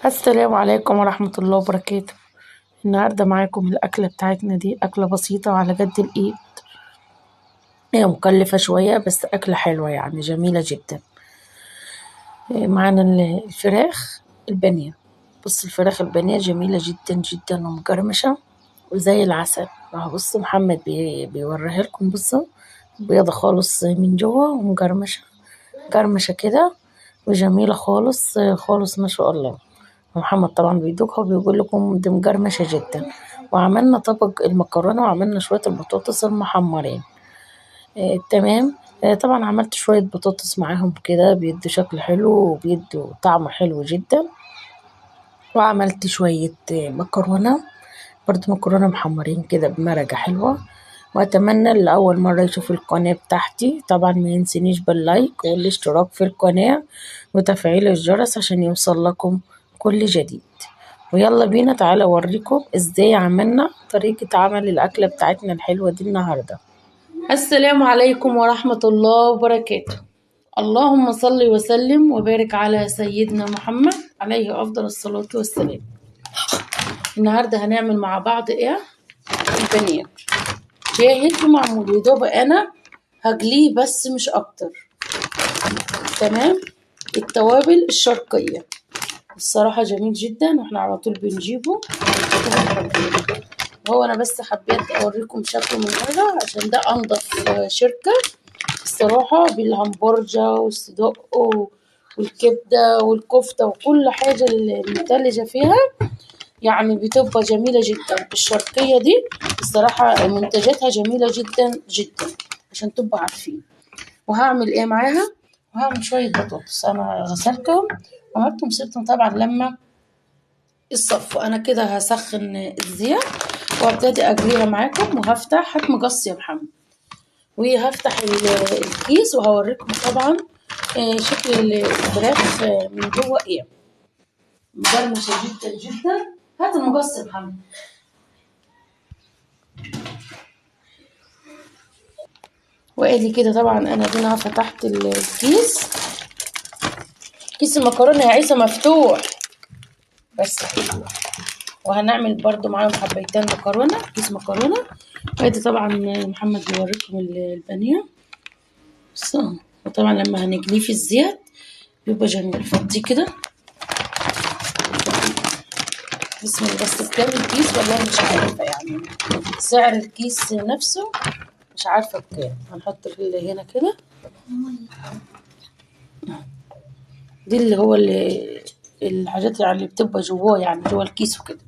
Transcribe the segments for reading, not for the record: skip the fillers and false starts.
السلام عليكم ورحمة الله وبركاته. النهاردة معاكم الأكلة بتاعتنا دي أكلة بسيطة وعلى قد الإيد. هي مكلفة شوية بس أكلة حلوة يعني جميلة جدا. معانا الفراخ البانيه. بص الفراخ البانيه جميلة جدا جدا ومقرمشة وزي العسل. بص محمد بيوريها لكم. بصوا بيضة خالص من جوه ومقرمشة قرمشة كده وجميلة خالص خالص ما شاء الله. محمد طبعا بيدوقها وبيقول لكم دي مقرمشة جدا. وعملنا طبق المكرونة وعملنا شوية البطاطس المحمرين. تمام. طبعا عملت شوية بطاطس معاهم كده بيدوا شكل حلو وبيدوا طعم حلو جدا. وعملت شوية مكرونة برضو مكرونة محمرين كده بمرقة حلوة. وأتمنى اللي أول مرة يشوف القناة بتاعتي طبعا ما ينسينيش باللايك والاشتراك في القناة وتفعيل الجرس عشان يوصل لكم كل جديد. ويلا بينا تعالى أوريكم ازاي عملنا طريقة عمل الأكلة بتاعتنا الحلوة دي النهاردة. السلام عليكم ورحمة الله وبركاته. اللهم صل وسلم وبارك على سيدنا محمد عليه أفضل الصلاة والسلام. النهاردة هنعمل مع بعض ايه؟ البانيه جاهز ومعمول يدوب انا هجليه بس مش اكتر. تمام. التوابل الشرقية الصراحة جميل جدا واحنا على طول بنجيبه. هو انا بس حبيت اوريكم شكله من بره عشان ده انضف شركة الصراحة بالهمبرجة والصدق والكبدة والكفتة وكل حاجة المتلجة فيها يعني بتبقى جميلة جدا. الشرقية دي الصراحة منتجاتها جميلة جدا جدا عشان تبقى عارفين. وهعمل ايه معاها؟ وهعمل شوية بطاطس انا غسلتهم وعملتهم سبتهم طبعا لما الصف. انا كده هسخن الزيت وابتدي اجريها معاكم وهفتح هات مقص يا محمد وهفتح الكيس وهوريكم طبعا شكل الفراخ من جوه ايه مقرمشة جدا جدا. هات المقص يا محمد. وادي كده طبعا انا هنا فتحت الكيس. كيس المكرونه يا عيسى مفتوح بس كده. وهنعمل برضو معاهم حبيتين مكرونه كيس مكرونه. وادي طبعا محمد بيوريكم البانيه. وطبعا لما هنجليه في الزيت بيبقى جميل. فضي كده بسم الله. بس بكام الكيس والله مش عارفه يعني سعر الكيس نفسه مش عارفه بكام. هنحط هنا كده دي اللي هو الحاجات يعني اللي بتبقى جواه يعني جوه الكيس وكده.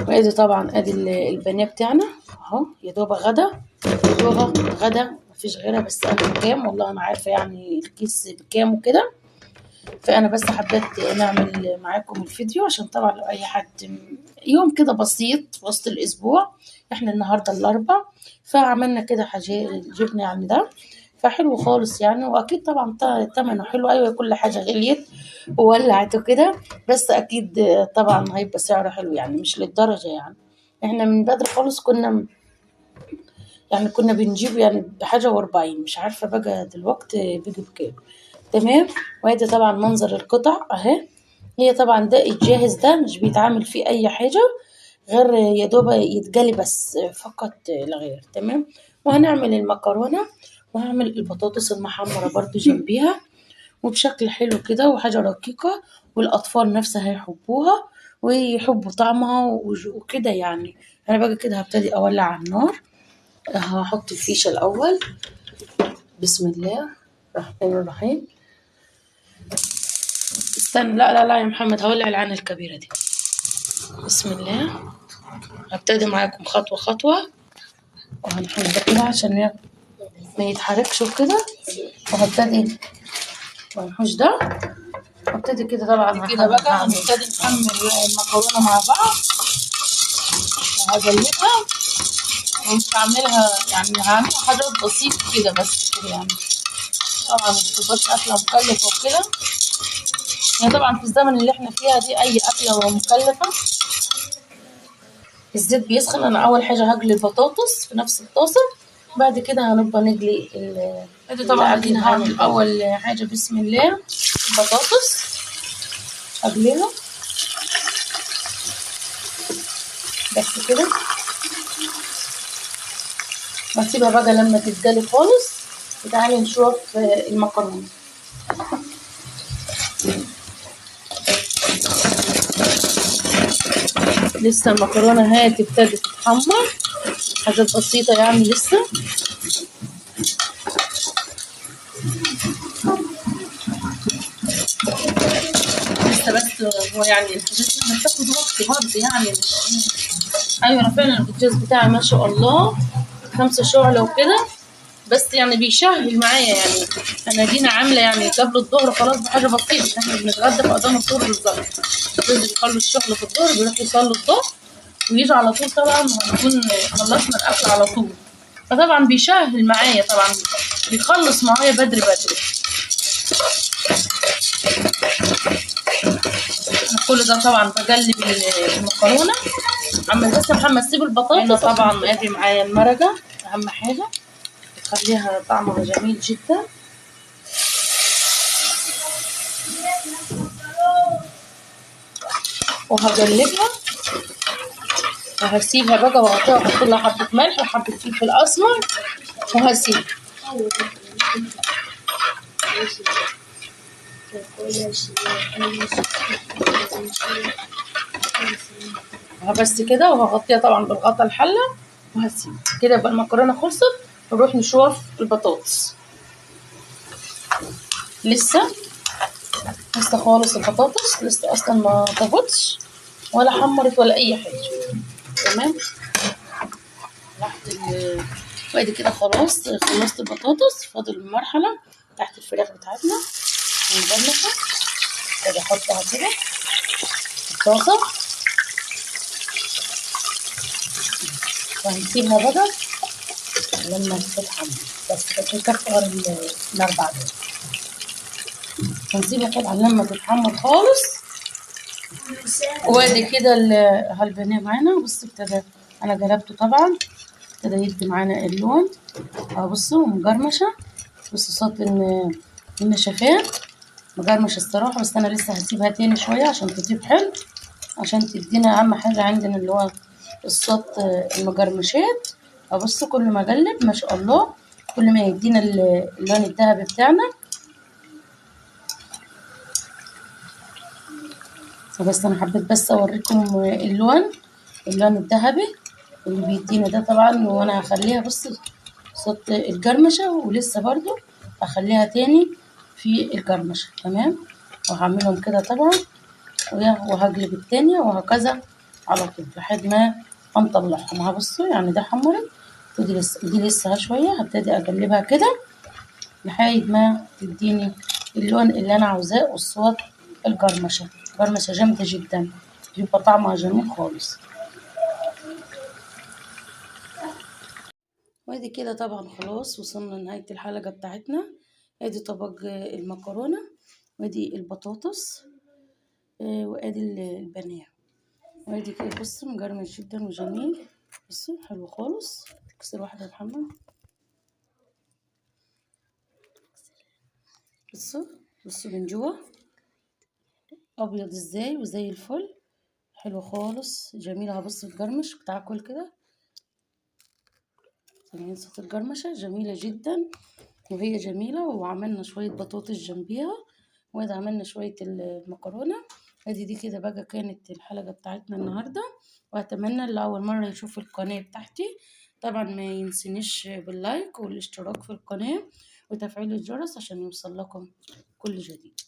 وادي طبعا ادي البانيه بتاعنا اهو يا دوب غدا يا دوب غدا مفيش غيرها. بس انا بكام والله انا عارفه يعني الكيس بكام وكده. فانا بس حبيت نعمل معاكم الفيديو عشان طبعا لو اي حد يوم كده بسيط وسط الاسبوع. احنا النهارده الاربع فعملنا كده حاجه جبنا يعني ده فحلو خالص يعني. واكيد طبعا ثمنه حلو. ايوه كل حاجه غليت وولعت وكده بس اكيد طبعا هيبقى سعره حلو يعني مش للدرجه يعني. احنا من بدري خالص كنا بنجيب يعني بحاجه و40 مش عارفه بقى دلوقتي بيجي بكام. تمام. وادي طبعا منظر القطع اهي. هي طبعا ده الجاهز ده مش بيتعمل فيه اي حاجه غير يا دوب يتجلي بس فقط لا غير. تمام. وهنعمل المكرونه وهعمل البطاطس المحمره برضو جنبيها وبشكل حلو كده وحاجه رقيقه والاطفال نفسها هيحبوها ويحبوا طعمها وكده يعني. انا بقى كده هبتدي اولع على النار. هحط الفيشه الاول. بسم الله الرحمن الرحيم. استنى لا لا لا يا محمد هولع العين الكبيرة دي. بسم الله. هبتدي معاكم خطوة خطوة وهنحط ده كده عشان ما يتحركش وكده. وهبتدي وهنحوش ده وابتدي كده طبعا كده بقى هنبتدي نحمر المكرونة مع بعض وهقلبها ومش هعملها يعني هعمل حاجات بسيطة كده بس كده يعني. طبعا متبقاش أكلة مكلفة وكده يعني طبعا في الزمن اللي احنا فيها دي أي أكلة مكلفة. الزيت بيسخن. انا اول حاجه هقلي البطاطس في نفس الطاسه بعد كده هنبقى نقلي ادي طبعا ادينا هعمل اول حاجه بسم الله البطاطس. اقليها بس كده، واسيبها بقى لما تتجلي خالص. وتعالي نشوف المكرونه. لسه المكرونه هي تبتدي تتحمر، حاجات بسيطه يعني لسه. بس هو يعني الحاجات دي بتاخد وقت برضه يعني مش. ايوه انا فعلا البوتاجاز بتاعي ما شاء الله 5 شعلة وكده، بس يعني بيشهل معايا يعني. انا دينا عامله يعني قبل الظهر خلاص بحاجه بسيطه، احنا بنتغدى في اذان الظهر بالظبط. جوزي بيخلص الشغل في الظهر بيروح يصلي الظهر ويجي على طول، طبعا هنكون خلصنا الاكل على طول. فطبعا بيشهل معايا طبعا، بيخلص معايا بدري بدري. كل ده طبعا بقلب المكرونه. عم بس محمد سيب البطاطا. انا طبعا ادي معايا المرقه اهم حاجه تخليها طعمها جميل جدا. وهقلبها وهسيبها بقى واغطيها واحط لها حبه ملح وحبه فلفل اسمر وهسيبها. بس كده، وهغطيها طبعا بالغطا الحله وهسيبها كده. يبقى المكرونه خلصت. نروح نشوف البطاطس. لسه خالص البطاطس لسه اصلا ما طبتش ولا حمرت ولا اي حاجه. تمام. وادي كده خلاص خلصت البطاطس. فاضل المرحله تحت الفراخ بتاعتنا ونجمعها. ادي احطها كده في الطاسه وهنسيبها بقى لما تتحمر. بس تكفي غير الاربع دول. هنسيبها طبعا لما تتحمر خالص. وادي كده هالبانيه معانا. بص ابتدى، انا جربته طبعا ابتدى يدي معانا اللون. بصوا مجرمشه. بص صوت النشفان مجرمش الصراحه. بس انا لسه هسيبها تاني شويه عشان تطيب حلو، عشان تدينا اهم حاجه عندنا اللي هو الصوت المجرمشات. ابص كل ما اقلب ما شاء الله كل ما يدينا اللون الذهبي بتاعنا. بس انا حبيت بس اوريكم اللون الذهبي اللي بيدينا ده طبعا. وانا هخليها بص صوت الجرمشه ولسه برضو هخليها تاني في الجرمشه. تمام. وهعملهم كده طبعا وهقلب التانية وهكذا على طول لحد ما هنطلعهم. هبصوا يعني ده حمرت ودي لسه شوية. هبتدي اقلبها كده لحد ما تديني اللون اللي انا عاوزاه. والصوت الجرمشة جامدة جدا بيبقى طعمها جميل خالص. وادي كده طبعا خلاص وصلنا لنهاية الحلقة بتاعتنا. ادي طبق المكرونة وادي البطاطس وادي البانيه. وادي كده بصوا مجرمش جدا وجميل. بصوا حلو خالص. كسر واحدة يا محمد. بصوا من جوا ابيض ازاي وزي الفل. حلو خالص جميلة. هبص تجرمش تاكل كده. سامعين صوت الجرمشة جميلة جدا وهي جميلة. وعملنا شوية بطاطس جنبيها وادي عملنا شوية المكرونة. ادي دي كده بقى كانت الحلقة بتاعتنا النهاردة. واتمنى اللي اول مرة يشوف القناة بتاعتي طبعا ما ينسنيش باللايك والاشتراك في القناة وتفعيل الجرس عشان يوصل لكم كل جديد.